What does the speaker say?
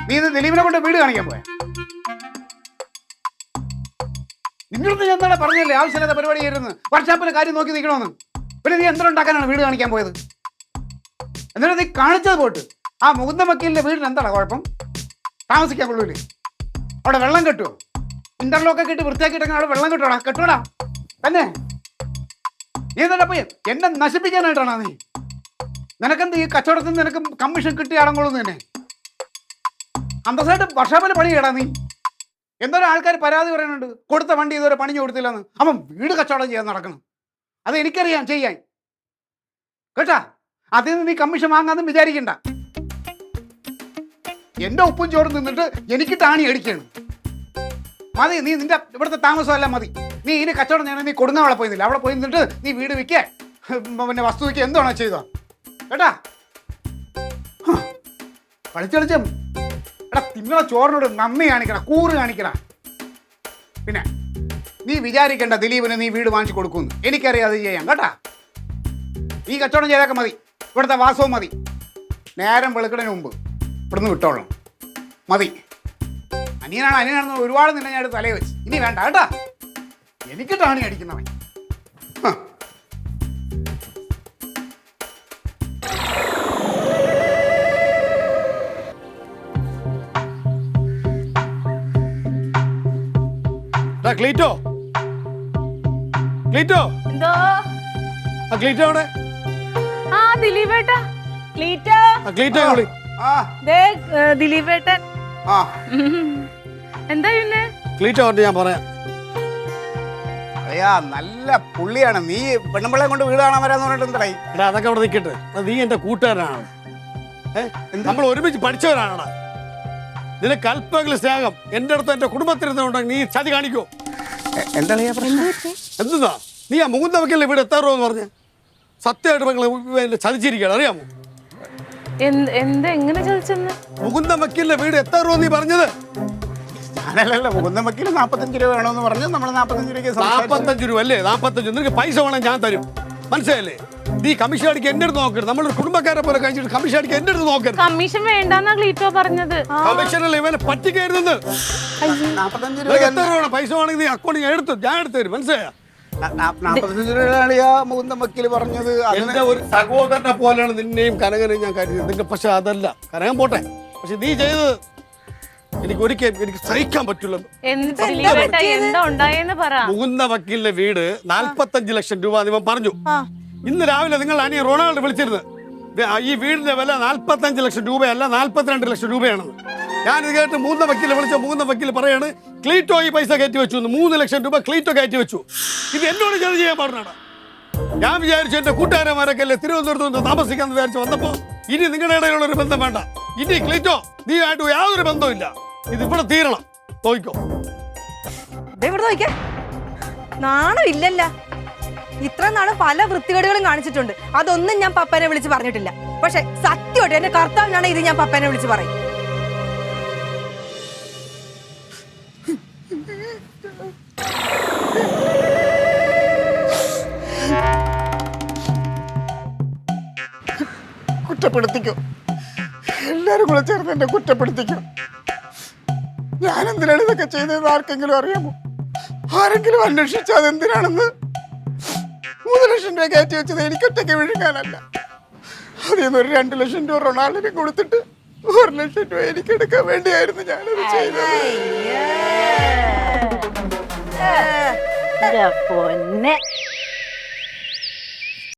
നീ ഇത് ദിലീപിനെ കൊണ്ട് വീട് കാണിക്കാൻ പോയ? നിങ്ങളടുത്ത് ഞാൻ എന്താണ് പറഞ്ഞല്ലേ ആവശ്യമില്ലാത്ത പരിപാടി ആയിരുന്നു, വർക്ക്ഷോപ്പിലെ കാര്യം നോക്കി നിൽക്കണമെന്ന്. പിന്നെ നീ യന്ത്രം ഉണ്ടാക്കാനാണ് വീട് കാണിക്കാൻ പോയത്? എന്നിട്ട് നീ കാണിച്ചത് പോട്ട് ആ മുകുന്ദ വക്കീലിന്റെ വീടിന് എന്താണ് കുഴപ്പം? താമസിക്കാൻ കൊള്ളൂലേ? അവിടെ വെള്ളം കെട്ടുമോ? ഇന്റർലോക്കൊക്കെ ഇട്ട് വൃത്തിയാക്കിയിട്ടെങ്കിൽ അവിടെ വെള്ളം കെട്ടോടാ? കെട്ടോടാ തന്നെ. നീ എന്താ പോയി എന്നെ നശിപ്പിക്കാനായിട്ടാണോ നീ? നിനക്കെന്ത് ഈ കച്ചവടത്തിൽ നിന്ന് നിനക്ക് കമ്മീഷൻ കിട്ടി അടങ്ങുള്ളൂ തന്നെ? അന്തസ്സായിട്ട് വർഷാപ്പിലെ പണി കേടാ നീ. എന്തോരം ആൾക്കാർ പരാതി പറയുന്നുണ്ട്, കൊടുത്ത വണ്ടി ഇതുവരെ പണിഞ്ഞു കൊടുത്തില്ലെന്ന്. അവൻ വീട് കച്ചവടം ചെയ്യാൻ നടക്കണം. അത് എനിക്കറിയാം ചെയ്യാൻ, കേട്ടാ. അതിൽ നിന്ന് നീ കമ്മീഷൻ വാങ്ങാന്നും വിചാരിക്കണ്ട. എന്റെ ഉപ്പും ചോറും നിന്നിട്ട് എനിക്ക് താണി അടിക്കാണ്. മതി, നീ നിന്റെ ഇവിടുത്തെ താമസമല്ല മതി. നീ ഇനി കച്ചവടം ചെയ്യണം. നീ കൊടുങ്ങാവളെ പോയിരുന്നില്ല, അവിടെ പോയി നിന്നിട്ട് നീ വീട് വിൽക്കേ പിന്നെ വസ്തു വിൽക്കുക എന്താണോ ചെയ്തോ, കേട്ടാ. കളിച്ചളിച്ചും എടാ തിന്നണ ചോറിനോട് നന്ദി കാണിക്കണ, കൂറ് കാണിക്കണ. പിന്നെ നീ വിചാരിക്കണ്ട ദിലീപിന് നീ വീട് വാങ്ങിച്ചു കൊടുക്കുമെന്ന്. എനിക്കറിയാം അത് ചെയ്യാം, കേട്ടാ. ഈ കച്ചവടം ചെയ്തൊക്കെ മതി, ഇവിടുത്തെ വാസവും മതി. നേരം വെളുക്കണതിന് മുമ്പ് ഇവിടുന്ന് വിട്ടോളണം, മതി. അനിയനാണെന്ന് ഒരുപാട് നിന്നെ ഞാൻ തലയെ വെച്ച്. ഇനി വേണ്ട കേട്ടാ, എനിക്ക് ടാണി അടിക്കുന്നവൻ. ക്ലീറ്റോ, ക്ലീറ്റോ, എന്തോ? ക്ലീറ്റോ അവിടെ. ആ ദിലീപേട്ടാ, ക്ലീറ്റോ, ക്ലീറ്റോ വിളി. ദേ ദിലീപേട്ടൻ. എന്താ പിന്നെ? ക്ലീറ്റോ കൊണ്ട് ഞാൻ പറയാം. അയ്യാ നല്ല പുള്ളിയാണ്. നീ പെണ്ണുമ്പിള്ളെ കൊണ്ട് വീട് കാണാൻ വരാന്ന് പറഞ്ഞിട്ട് എന്തായി? എടാ അതൊക്കെ അവിടെ നിൽക്കട്ടെ. നീ എന്റെ കൂട്ടുകാരനാണ്, നമ്മൾ ഒരുമിച്ച് പഠിച്ചവരാണടാ. നിനക്ക് അല്പമെങ്കിലും സ്നേഹം എന്റെ അടുത്ത് എന്റെ കുടുംബത്തിരുന്നുണ്ടെങ്കിൽ നീ ചതി കാണിക്കോ? എന്താ എന്താ നീ ആ മുകുന്ദ വക്കീലിന്റെ വീട് എത്താറോ എന്ന് പറഞ്ഞ? സത്യമായിട്ട് ചതിച്ചിരിക്കുകയാണ്, അറിയാമോ? എന്താ എങ്ങനെ ചതിച്ചെന്ന്? മുകുന്ദ വക്കീലിന്റെ വീട് എത്താറോ നീ പറഞ്ഞത്? ഞാനല്ലല്ലോ, മുകുന്ദ വക്കീൽ 45 രൂപ വേണമെന്ന് പറഞ്ഞു. നമ്മൾ 45 രൂപയ്ക്ക് 45 രൂപ അല്ലേ? 45. നിനക്ക് പൈസ വേണം, ഞാൻ തരും, മനസ്സിലല്ലേ? നീ കമ്മീഷൻ അടിക്കാൻ എന്റെ അടുത്ത് നോക്കരുത്. നമ്മളൊരു കുടുംബക്കാരെ പോലെ കഴിച്ചിട്ട് കമ്മീഷൻ അടിക്കാൻ എന്റെ അടുത്ത് നോക്കരുത്. കമ്മീഷൻ വേണ്ടെന്നാ ക്ലീറ്റോ പറഞ്ഞത്. കമ്മീഷനല്ലേ ഇവനെ പറ്റിക്കരുതെന്ന്. 45 രൂപ എത്ര രൂപ പൈസ വേണമെങ്കിൽ നീ അക്കൗണ്ട് ഞാൻ എടുത്തു തരും, മനസ്സിലായോ? 45 രൂപയാളിയാ മുകുന്ദ വക്കീൽ പറഞ്ഞത്. എന്റെ ഒരു സഹോദരനെ പോലെയാണ് നിന്നെയും കനകനെയും ഞാൻ കരുതിയത്. പക്ഷെ അതല്ല, കനകൻ പോട്ടെ, പക്ഷെ നീ ചെയ്തത് എനിക്ക് ഒരിക്കലും എനിക്ക് സഹിക്കാൻ പറ്റില്ല. എന്താ ഉണ്ടായെന്ന് പറ. മുകുന്ദ വക്കീലിന്റെ വീട് 45 ലക്ഷം രൂപ ഇവൻ പറഞ്ഞു. ഇന്ന് രാവിലെ നിങ്ങൾ അനിയ റൊണാൾഡ് വിളിച്ചിരുന്നു. ഈ വീടിന്റെ വില 45 ലക്ഷം രൂപയല്ല, 42 ലക്ഷം രൂപയാണെന്ന്. ഞാനിത് കേട്ട് മുകുന്ദ വക്കീൽ വിളിച്ച മുകുന്ദ വക്കീൽ പറയാണ് ക്ലീറ്റോ ഈ പൈസ കയറ്റി വെച്ചു, 3 ലക്ഷം രൂപ ക്ലീറ്റോ കയറ്റി വെച്ചു. ഇത് എന്നോട് ചെറിയ ചെയ്യാൻ പാടില്ല. ഞാൻ വിചാരിച്ചു എന്റെ കൂട്ടുകാരന്മാരൊക്കെ അല്ലേ തിരുവനന്തപുരത്ത് നിന്ന് താമസിക്കാന്ന് വിചാരിച്ചു വന്നപ്പോ ഇനി നിങ്ങളുടെ ഇടയിലുള്ള ഒരു ബന്ധം വേണ്ട. ഇനി ക്ലീറ്റോ നീ ആയിട്ട് യാതൊരു ബന്ധവും ഇല്ല. ഇത് ഇവിടെ തീരണം. നോക്കിക്കോ, നാണം ഇല്ലല്ല. ഇത്ര നാളും പല വൃത്തികേടുകളും കാണിച്ചിട്ടുണ്ട്. അതൊന്നും ഞാൻ പപ്പനെ വിളിച്ച് പറഞ്ഞിട്ടില്ല. പക്ഷെ സത്യമായിട്ട് എന്റെ കർത്താവിനാണ് ഇത് ഞാൻ പപ്പനെ വിളിച്ച് പറയും. കുറ്റപ്പെടുത്തിക്കോ, എല്ലാരും കൂടെ ചേർന്ന് എന്നെ കുറ്റപ്പെടുത്തിക്കോ. ഞാനെന്തിനാണ് ഇതൊക്കെ ചെയ്തതെന്ന് ആർക്കെങ്കിലും അറിയാമോ? ആരെങ്കിലും അന്വേഷിച്ചാൽ അതെന്തിനാണെന്ന്? 3 ലക്ഷം രൂപ കയറ്റി വെച്ചത് എനിക്കൊറ്റയ്ക്ക് വിഴുങ്ങാനല്ല. അതിൽ നിന്ന് ഒരു 2 ലക്ഷം രൂപ റൊണാൾഡിന് കൊടുത്തിട്ട് 1 ലക്ഷം രൂപ എനിക്കെടുക്കാൻ വേണ്ടിയായിരുന്നു ഞാനത് ചെയ്തത്. പൊന്നെ